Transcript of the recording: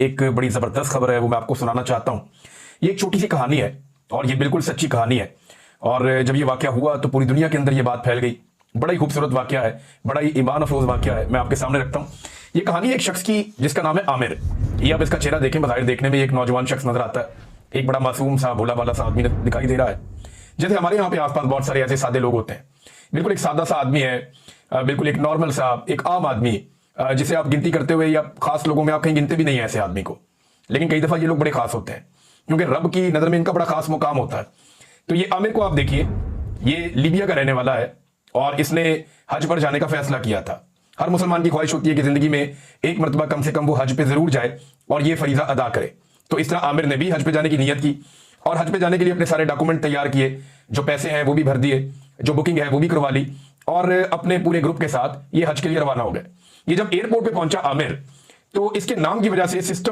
एक बड़ी जबरदस्त खबर है, वो मैं आपको सुनाना चाहता हूं। ये एक छोटी सी कहानी है और ये बिल्कुल सच्ची कहानी है। और जब ये वाकया हुआ तो पूरी दुनिया के अंदर ये बात फैल गई। बड़ा ही खूबसूरत वाकया है, बड़ा ही ईमान अफरोज वाकया है। मैं आपके सामने रखता हूं। ये कहानी एक शख्स की जिसका नाम है आमिर। ये आप इसका चेहरा देखें, बाहर देखने में एक नौजवान शख्स नजर आता है। एक बड़ा मासूम सा भोला भाला सा आदमी दिखाई दे रहा है। जैसे हमारे यहाँ पे आसपास बहुत सारे ऐसे सादे लोग होते हैं। बिल्कुल एक सादा सा आदमी है, बिल्कुल एक नॉर्मल सा, एक आम आदमी, जिसे आप गिनती करते हुए या खास लोगों में आप कहीं गिनते भी नहीं है ऐसे आदमी को। लेकिन कई दफा ये लोग बड़े खास होते हैं क्योंकि रब की नजर में इनका बड़ा खास मुकाम होता है। तो ये आमिर को आप देखिए, ये लीबिया का रहने वाला है और इसने हज पर जाने का फैसला किया था। हर मुसलमान की ख्वाहिश होती है कि जिंदगी में एक मरतबा कम से कम वो हज पे जरूर जाए और ये फरीजा अदा करे। तो इस तरह आमिर ने भी हज पे जाने की नीयत की और हज पे जाने के लिए अपने सारे डॉक्यूमेंट तैयार किए, जो पैसे हैं वो भी भर दिए, जो बुकिंग है वो भी करवा ली और अपने पूरे ग्रुप के साथ ये हज के लिए रवाना हो गए। ये जब एयरपोर्ट पे पहुंचा आमिर, तो इसके नाम की वजह से सिस्टम